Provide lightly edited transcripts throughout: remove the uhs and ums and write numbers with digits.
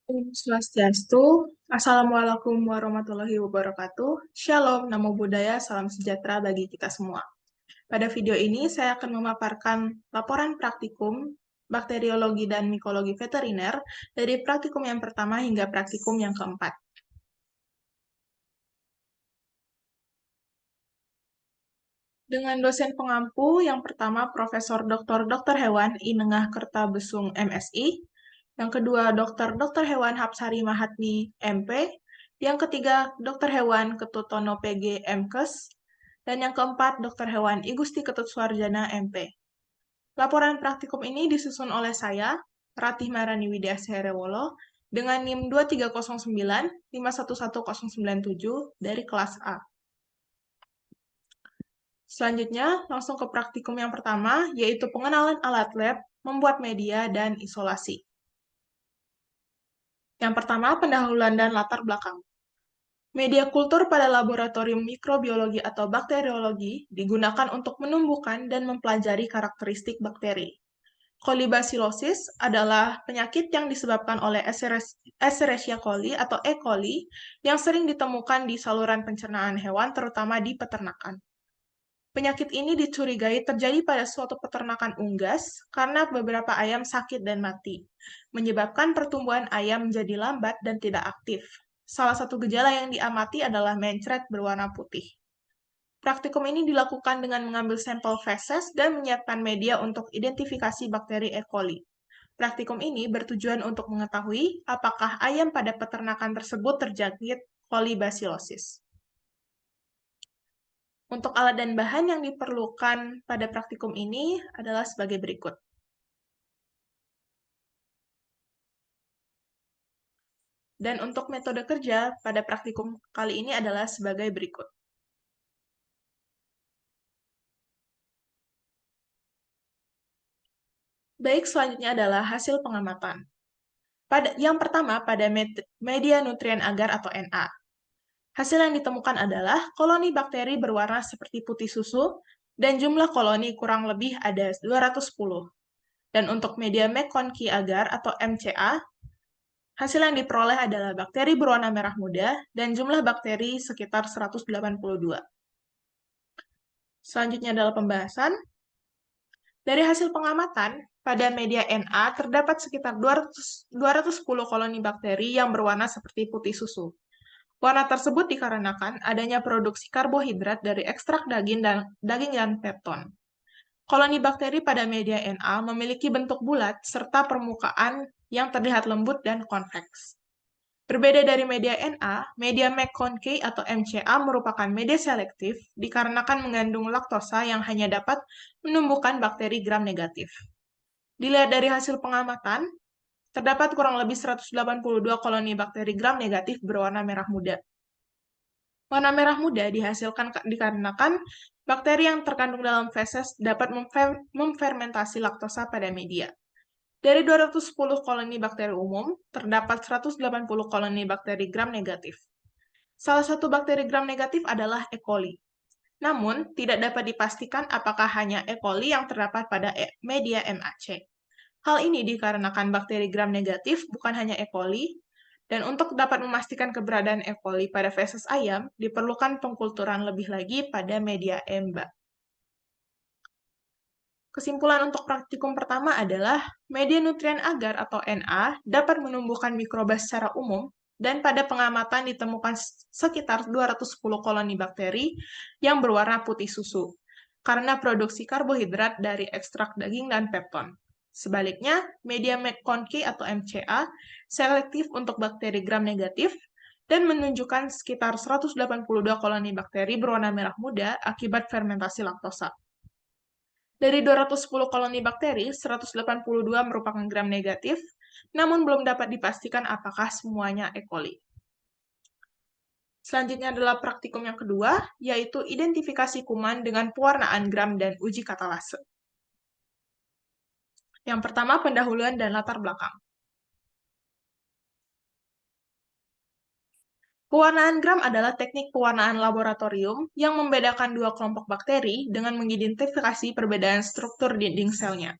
Om Swastiastu, Assalamualaikum warahmatullahi wabarakatuh, Shalom, Namo Buddhaya, Salam Sejahtera bagi kita semua. Pada video ini saya akan memaparkan laporan praktikum bakteriologi dan mikologi veteriner dari praktikum yang pertama hingga praktikum yang keempat. Dengan dosen pengampu yang pertama Profesor Dr. Hewan Inengah Kertabesung MSI, yang kedua Dr. Hewan Hapsari Mahatmi MP, yang ketiga Dr. Hewan Ketutono PG MKes, dan yang keempat Dr. Hewan Igusti Ketut Suarjana MP. Laporan praktikum ini disusun oleh saya, Ratih Marani Widya Seherewolo, dengan NIM 2309 511097 dari kelas A. Selanjutnya, langsung ke praktikum yang pertama, yaitu pengenalan alat lab, membuat media, dan isolasi. Yang pertama, pendahuluan dan latar belakang. Media kultur pada laboratorium mikrobiologi atau bakteriologi digunakan untuk menumbuhkan dan mempelajari karakteristik bakteri. Kolibasilosis adalah penyakit yang disebabkan oleh Escherichia coli atau E. coli yang sering ditemukan di saluran pencernaan hewan, terutama di peternakan. Penyakit ini dicurigai terjadi pada suatu peternakan unggas karena beberapa ayam sakit dan mati, menyebabkan pertumbuhan ayam menjadi lambat dan tidak aktif. Salah satu gejala yang diamati adalah mencret berwarna putih. Praktikum ini dilakukan dengan mengambil sampel feses dan menyiapkan media untuk identifikasi bakteri E. coli. Praktikum ini bertujuan untuk mengetahui apakah ayam pada peternakan tersebut terjangkit kolibasilosis. Untuk alat dan bahan yang diperlukan pada praktikum ini adalah sebagai berikut. Dan untuk metode kerja pada praktikum kali ini adalah sebagai berikut. Baik, selanjutnya adalah hasil pengamatan. Yang pertama, pada media nutrien agar atau NA. Hasil yang ditemukan adalah koloni bakteri berwarna seperti putih susu, dan jumlah koloni kurang lebih ada 210. Dan untuk media McConkey agar atau MCA, hasil yang diperoleh adalah bakteri berwarna merah muda dan jumlah bakteri sekitar 182. Selanjutnya adalah pembahasan. Dari hasil pengamatan, pada media NA terdapat sekitar 210 koloni bakteri yang berwarna seperti putih susu. Warna tersebut dikarenakan adanya produksi karbohidrat dari ekstrak daging dan pepton. Koloni bakteri pada media NA memiliki bentuk bulat serta permukaan yang terlihat lembut dan konveks. Berbeda dari media NA, media McConkey atau MCA merupakan media selektif dikarenakan mengandung laktosa yang hanya dapat menumbuhkan bakteri gram negatif. Dilihat dari hasil pengamatan, terdapat kurang lebih 182 koloni bakteri gram negatif berwarna merah muda. Warna merah muda dihasilkan dikarenakan bakteri yang terkandung dalam feses dapat memfermentasi laktosa pada media. Dari 210 koloni bakteri umum, terdapat 180 koloni bakteri gram negatif. Salah satu bakteri gram negatif adalah E. coli. Namun, tidak dapat dipastikan apakah hanya E. coli yang terdapat pada media MAC. Hal ini dikarenakan bakteri gram negatif bukan hanya E. coli, dan untuk dapat memastikan keberadaan E. coli pada feses ayam, diperlukan pengkulturan lebih lagi pada media EMBA. Kesimpulan untuk praktikum pertama adalah media nutrien agar atau NA dapat menumbuhkan mikroba secara umum dan pada pengamatan ditemukan sekitar 210 koloni bakteri yang berwarna putih susu karena produksi karbohidrat dari ekstrak daging dan pepton. Sebaliknya, media McConkey atau MCA selektif untuk bakteri gram negatif dan menunjukkan sekitar 182 koloni bakteri berwarna merah muda akibat fermentasi laktosa. Dari 210 koloni bakteri, 182 merupakan gram negatif, namun belum dapat dipastikan apakah semuanya E. coli. Selanjutnya adalah praktikum yang kedua, yaitu identifikasi kuman dengan pewarnaan gram dan uji katalase. Yang pertama, pendahuluan dan latar belakang. Pewarnaan gram adalah teknik pewarnaan laboratorium yang membedakan dua kelompok bakteri dengan mengidentifikasi perbedaan struktur dinding selnya.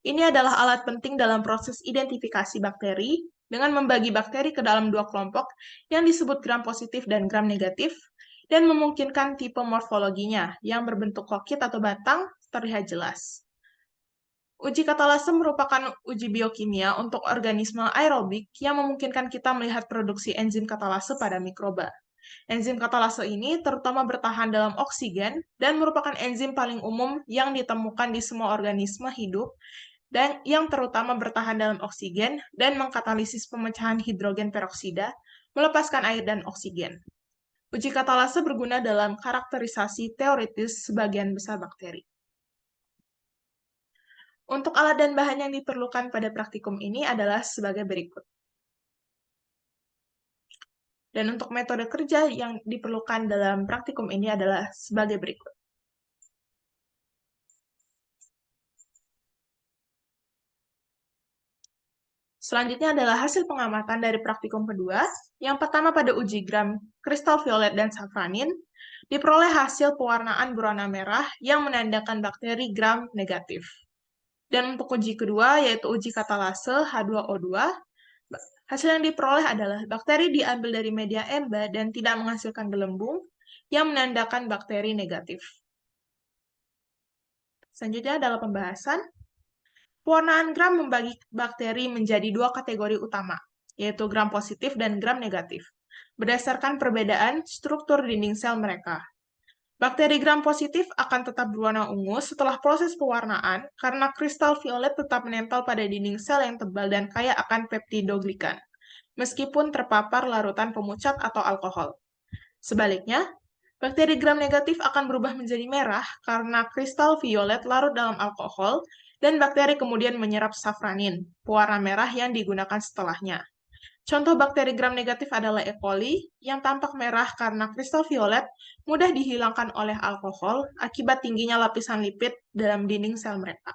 Ini adalah alat penting dalam proses identifikasi bakteri dengan membagi bakteri ke dalam dua kelompok yang disebut gram positif dan gram negatif, dan memungkinkan tipe morfologinya yang berbentuk kokit atau batang terlihat jelas. Uji katalase merupakan uji biokimia untuk organisme aerobik yang memungkinkan kita melihat produksi enzim katalase pada mikroba. Enzim katalase ini terutama bertahan dalam oksigen dan merupakan enzim paling umum yang ditemukan di semua organisme hidup dan yang terutama bertahan dalam oksigen dan mengkatalisis pemecahan hidrogen peroksida, melepaskan air dan oksigen. Uji katalase berguna dalam karakterisasi teoritis sebagian besar bakteri. Untuk alat dan bahan yang diperlukan pada praktikum ini adalah sebagai berikut. Dan untuk metode kerja yang diperlukan dalam praktikum ini adalah sebagai berikut. Selanjutnya adalah hasil pengamatan dari praktikum kedua. Yang pertama pada uji gram kristal violet dan safranin, diperoleh hasil pewarnaan berwarna merah yang menandakan bakteri gram negatif. Dan untuk uji kedua, yaitu uji katalase H2O2, hasil yang diperoleh adalah bakteri diambil dari media EMBA dan tidak menghasilkan gelembung, yang menandakan bakteri negatif. Selanjutnya adalah pembahasan. Pewarnaan gram membagi bakteri menjadi dua kategori utama, yaitu gram positif dan gram negatif, berdasarkan perbedaan struktur dinding sel mereka. Bakteri gram positif akan tetap berwarna ungu setelah proses pewarnaan karena kristal violet tetap menempel pada dinding sel yang tebal dan kaya akan peptidoglikan, meskipun terpapar larutan pemucat atau alkohol. Sebaliknya, bakteri gram negatif akan berubah menjadi merah karena kristal violet larut dalam alkohol dan bakteri kemudian menyerap safranin, pewarna merah yang digunakan setelahnya. Contoh bakteri gram negatif adalah E. coli yang tampak merah karena kristal violet mudah dihilangkan oleh alkohol akibat tingginya lapisan lipid dalam dinding sel mereka.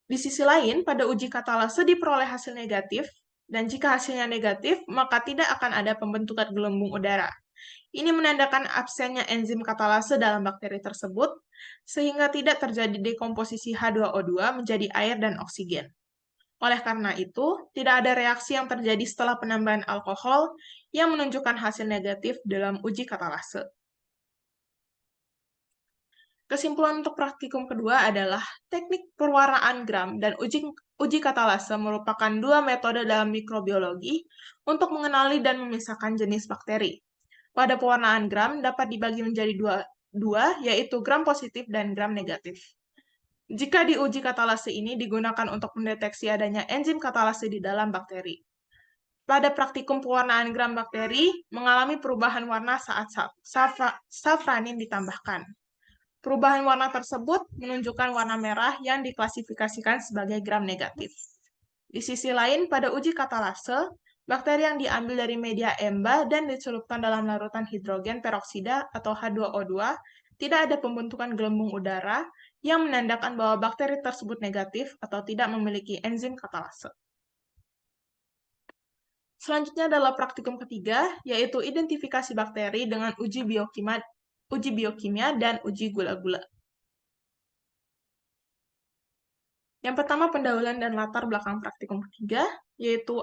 Di sisi lain, pada uji katalase diperoleh hasil negatif, dan jika hasilnya negatif, maka tidak akan ada pembentukan gelembung udara. Ini menandakan absennya enzim katalase dalam bakteri tersebut, sehingga tidak terjadi dekomposisi H2O2 menjadi air dan oksigen. Oleh karena itu, tidak ada reaksi yang terjadi setelah penambahan alkohol yang menunjukkan hasil negatif dalam uji katalase. Kesimpulan untuk praktikum kedua adalah teknik perwarnaan gram dan uji katalase merupakan dua metode dalam mikrobiologi untuk mengenali dan memisahkan jenis bakteri. Pada pewarnaan gram dapat dibagi menjadi dua, yaitu gram positif dan gram negatif. Jika di uji katalase ini digunakan untuk mendeteksi adanya enzim katalase di dalam bakteri. Pada praktikum pewarnaan gram bakteri mengalami perubahan warna saat safranin ditambahkan. Perubahan warna tersebut menunjukkan warna merah yang diklasifikasikan sebagai gram negatif. Di sisi lain, pada uji katalase, bakteri yang diambil dari media EMBA dan dicelupkan dalam larutan hidrogen peroksida atau H2O2 tidak ada pembentukan gelembung udara yang menandakan bahwa bakteri tersebut negatif atau tidak memiliki enzim katalase. Selanjutnya adalah praktikum ketiga, yaitu identifikasi bakteri dengan uji biokimia dan uji gula-gula. Yang pertama, pendahuluan dan latar belakang praktikum ketiga, yaitu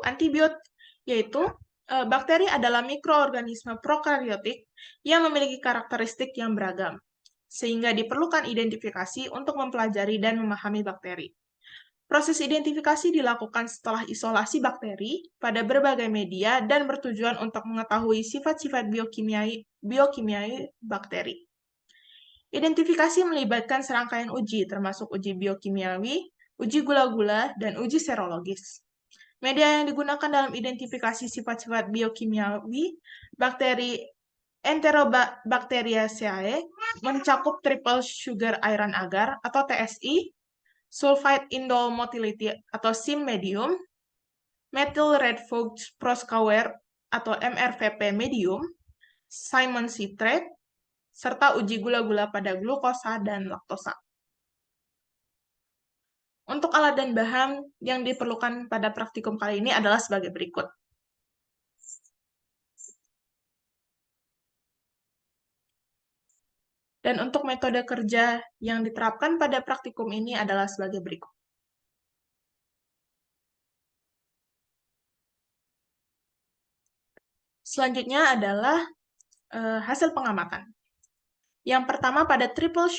bakteri adalah mikroorganisme prokaryotik yang memiliki karakteristik yang beragam, sehingga diperlukan identifikasi untuk mempelajari dan memahami bakteri. Proses identifikasi dilakukan setelah isolasi bakteri pada berbagai media dan bertujuan untuk mengetahui sifat-sifat biokimiai bakteri. Identifikasi melibatkan serangkaian uji, termasuk uji biokimiawi, uji gula-gula, dan uji serologis. Media yang digunakan dalam identifikasi sifat-sifat biokimiawi bakteri Enterobacteriaceae mencakup triple sugar iron agar atau TSI, sulfide indole motility atau SIM medium, methyl red Fuchs Proskauer atau MRVP medium, Simon citrate, serta uji gula-gula pada glukosa dan laktosa. Untuk alat dan bahan yang diperlukan pada praktikum kali ini adalah sebagai berikut. Dan untuk metode kerja yang diterapkan pada praktikum ini adalah sebagai berikut. Selanjutnya adalah hasil pengamatan. Yang pertama pada triple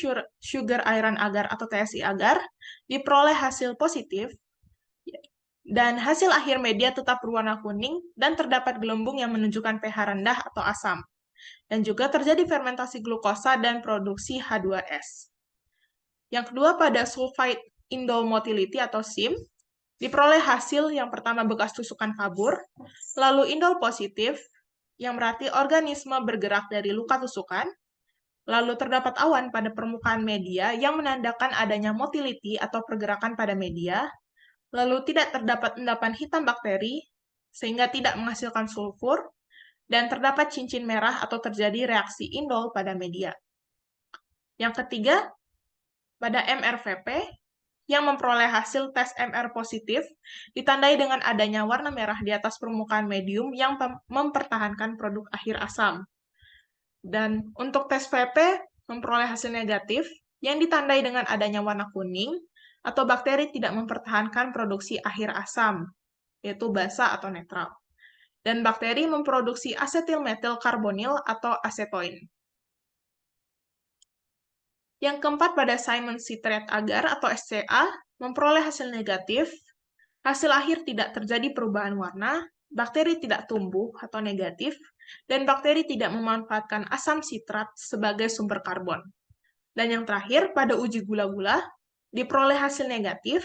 sugar iron agar atau TSI agar diperoleh hasil positif dan hasil akhir media tetap berwarna kuning dan terdapat gelembung yang menunjukkan pH rendah atau asam. Dan juga terjadi fermentasi glukosa dan produksi H2S. Yang kedua pada sulfide indol motility atau SIM diperoleh hasil yang pertama bekas tusukan kabur, lalu indol positif yang berarti organisme bergerak dari luka tusukan, lalu terdapat awan pada permukaan media yang menandakan adanya motility atau pergerakan pada media, lalu tidak terdapat endapan hitam bakteri, sehingga tidak menghasilkan sulfur, dan terdapat cincin merah atau terjadi reaksi indol pada media. Yang ketiga, pada MRVP, yang memperoleh hasil tes MR positif, ditandai dengan adanya warna merah di atas permukaan medium yang mempertahankan produk akhir asam. Dan untuk tes VP memperoleh hasil negatif yang ditandai dengan adanya warna kuning atau bakteri tidak mempertahankan produksi akhir asam, yaitu basa atau netral. Dan bakteri memproduksi asetilmetilkarbonil atau asetoin. Yang keempat pada Simon citrate agar atau SCA memperoleh hasil negatif, hasil akhir tidak terjadi perubahan warna, bakteri tidak tumbuh atau negatif, dan bakteri tidak memanfaatkan asam sitrat sebagai sumber karbon. Dan yang terakhir, pada uji gula-gula, diperoleh hasil negatif,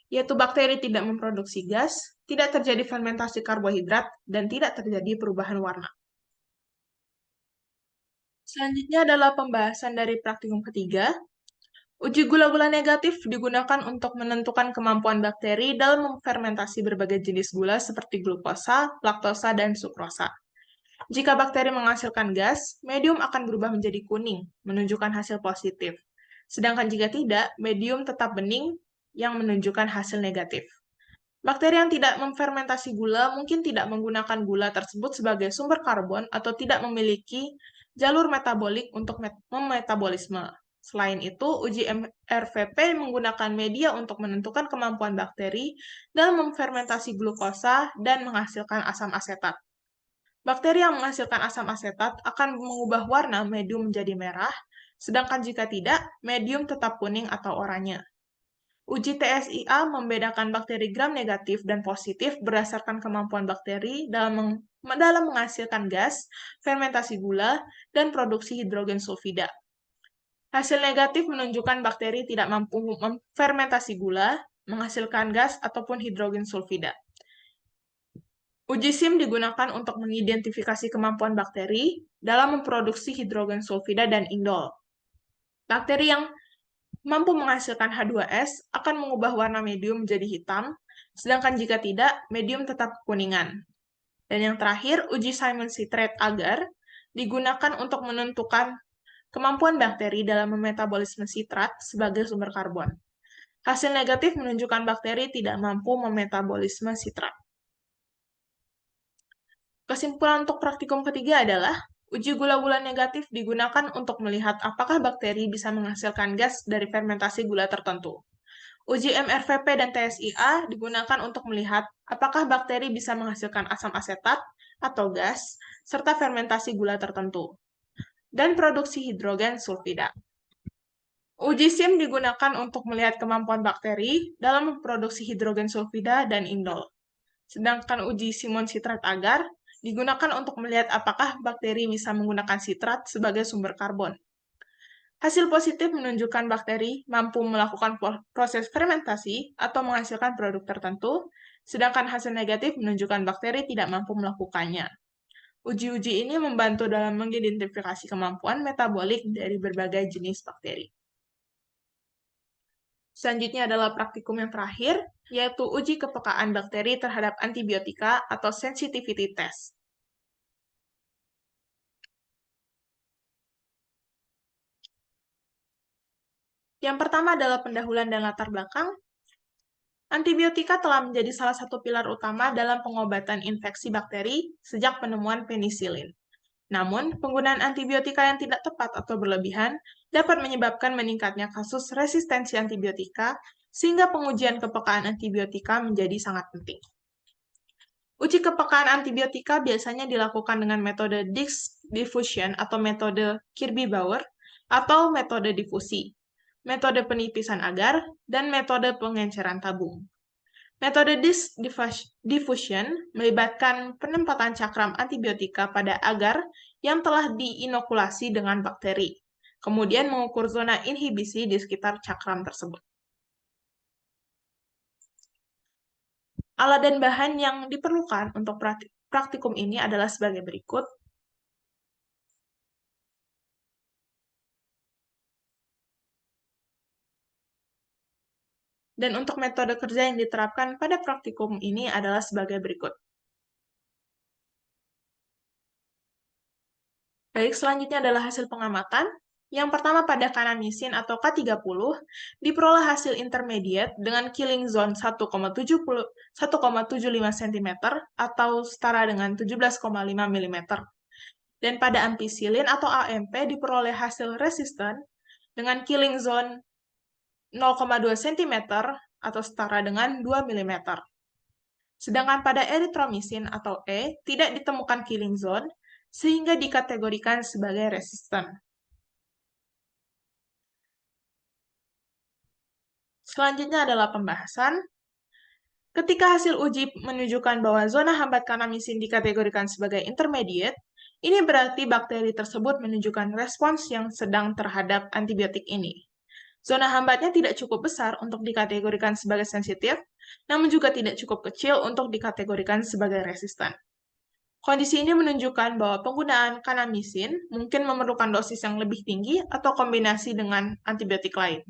yaitu bakteri tidak memproduksi gas, tidak terjadi fermentasi karbohidrat, dan tidak terjadi perubahan warna. Selanjutnya adalah pembahasan dari praktikum ketiga. Uji gula-gula negatif digunakan untuk menentukan kemampuan bakteri dalam memfermentasi berbagai jenis gula seperti glukosa, laktosa, dan sukrosa. Jika bakteri menghasilkan gas, medium akan berubah menjadi kuning, menunjukkan hasil positif. Sedangkan jika tidak, medium tetap bening yang menunjukkan hasil negatif. Bakteri yang tidak memfermentasi gula mungkin tidak menggunakan gula tersebut sebagai sumber karbon atau tidak memiliki jalur metabolik untuk memetabolisme. Selain itu, uji RVP menggunakan media untuk menentukan kemampuan bakteri dalam memfermentasi glukosa dan menghasilkan asam asetat. Bakteri yang menghasilkan asam asetat akan mengubah warna medium menjadi merah, sedangkan jika tidak, medium tetap kuning atau oranye. Uji TSIA membedakan bakteri gram negatif dan positif berdasarkan kemampuan bakteri dalam menghasilkan gas, fermentasi gula, dan produksi hidrogen sulfida. Hasil negatif menunjukkan bakteri tidak mampu memfermentasi gula, menghasilkan gas, ataupun hidrogen sulfida. Uji SIM digunakan untuk mengidentifikasi kemampuan bakteri dalam memproduksi hidrogen sulfida dan indol. Bakteri yang mampu menghasilkan H2S akan mengubah warna medium menjadi hitam, sedangkan jika tidak, medium tetap kekuningan. Dan yang terakhir, uji Simon citrate agar digunakan untuk menentukan kemampuan bakteri dalam memetabolisme sitrat sebagai sumber karbon. Hasil negatif menunjukkan bakteri tidak mampu memetabolisme sitrat. Kesimpulan untuk praktikum ketiga adalah, uji gula-gula negatif digunakan untuk melihat apakah bakteri bisa menghasilkan gas dari fermentasi gula tertentu. Uji MRVP dan TSIA digunakan untuk melihat apakah bakteri bisa menghasilkan asam asetat atau gas, serta fermentasi gula tertentu, dan produksi hidrogen sulfida. Uji SIM digunakan untuk melihat kemampuan bakteri dalam memproduksi hidrogen sulfida dan indol. Sedangkan uji Simon citrat agar digunakan untuk melihat apakah bakteri bisa menggunakan sitrat sebagai sumber karbon. Hasil positif menunjukkan bakteri mampu melakukan proses fermentasi atau menghasilkan produk tertentu, sedangkan hasil negatif menunjukkan bakteri tidak mampu melakukannya. Uji-uji ini membantu dalam mengidentifikasi kemampuan metabolik dari berbagai jenis bakteri. Selanjutnya adalah praktikum yang terakhir, yaitu uji kepekaan bakteri terhadap antibiotika atau sensitivity test. Yang pertama adalah pendahuluan dan latar belakang. Antibiotika telah menjadi salah satu pilar utama dalam pengobatan infeksi bakteri sejak penemuan penisilin. Namun, penggunaan antibiotika yang tidak tepat atau berlebihan dapat menyebabkan meningkatnya kasus resistensi antibiotika, sehingga pengujian kepekaan antibiotika menjadi sangat penting. Uji kepekaan antibiotika biasanya dilakukan dengan metode disk diffusion atau metode Kirby-Bauer atau metode difusi, metode penipisan agar, dan metode pengenceran tabung. Metode disk diffusion melibatkan penempatan cakram antibiotika pada agar yang telah diinokulasi dengan bakteri, kemudian mengukur zona inhibisi di sekitar cakram tersebut. Alat dan bahan yang diperlukan untuk praktikum ini adalah sebagai berikut. Dan untuk metode kerja yang diterapkan pada praktikum ini adalah sebagai berikut. Baik, selanjutnya adalah hasil pengamatan. Yang pertama pada kanamisin atau K30, diperoleh hasil intermediate dengan killing zone 1,75 cm atau setara dengan 17,5 mm. Dan pada ampicillin atau AMP diperoleh hasil resistan dengan killing zone 0,2 cm atau setara dengan 2 mm. Sedangkan pada erythromycin atau E tidak ditemukan killing zone, sehingga dikategorikan sebagai resisten. Selanjutnya adalah pembahasan. Ketika hasil uji menunjukkan bahwa zona hambat kanamisin dikategorikan sebagai intermediate, ini berarti bakteri tersebut menunjukkan respons yang sedang terhadap antibiotik ini. Zona hambatnya tidak cukup besar untuk dikategorikan sebagai sensitif, namun juga tidak cukup kecil untuk dikategorikan sebagai resisten. Kondisi ini menunjukkan bahwa penggunaan kanamisin mungkin memerlukan dosis yang lebih tinggi atau kombinasi dengan antibiotik lain.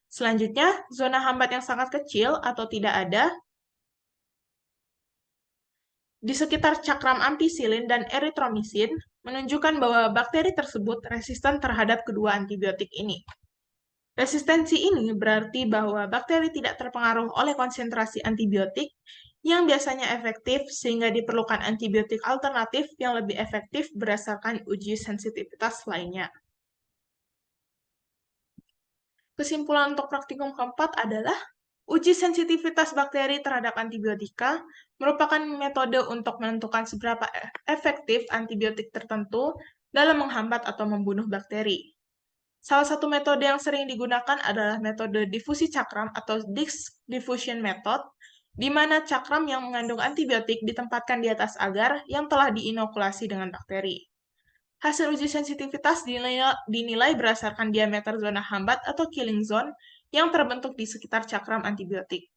Selanjutnya, zona hambat yang sangat kecil atau tidak ada di sekitar cakram ampicillin dan erythromycin menunjukkan bahwa bakteri tersebut resisten terhadap kedua antibiotik ini. Resistensi ini berarti bahwa bakteri tidak terpengaruh oleh konsentrasi antibiotik yang biasanya efektif sehingga diperlukan antibiotik alternatif yang lebih efektif berdasarkan uji sensitivitas lainnya. Kesimpulan untuk praktikum keempat adalah uji sensitivitas bakteri terhadap antibiotika merupakan metode untuk menentukan seberapa efektif antibiotik tertentu dalam menghambat atau membunuh bakteri. Salah satu metode yang sering digunakan adalah metode difusi cakram atau disk diffusion method, di mana cakram yang mengandung antibiotik ditempatkan di atas agar yang telah diinokulasi dengan bakteri. Hasil uji sensitivitas dinilai berdasarkan diameter zona hambat atau killing zone yang terbentuk di sekitar cakram antibiotik.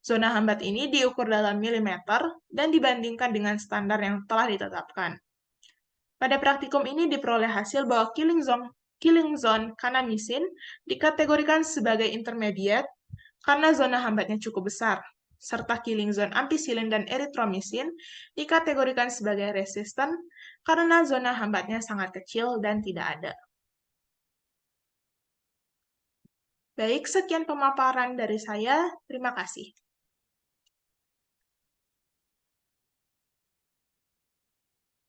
Zona hambat ini diukur dalam milimeter dan dibandingkan dengan standar yang telah ditetapkan. Pada praktikum ini diperoleh hasil bahwa killing zone kanamisin dikategorikan sebagai intermediate karena zona hambatnya cukup besar, serta killing zone ampicillin dan erythromycin dikategorikan sebagai resisten karena zona hambatnya sangat kecil dan tidak ada. Baik, sekian pemaparan dari saya. Terima kasih.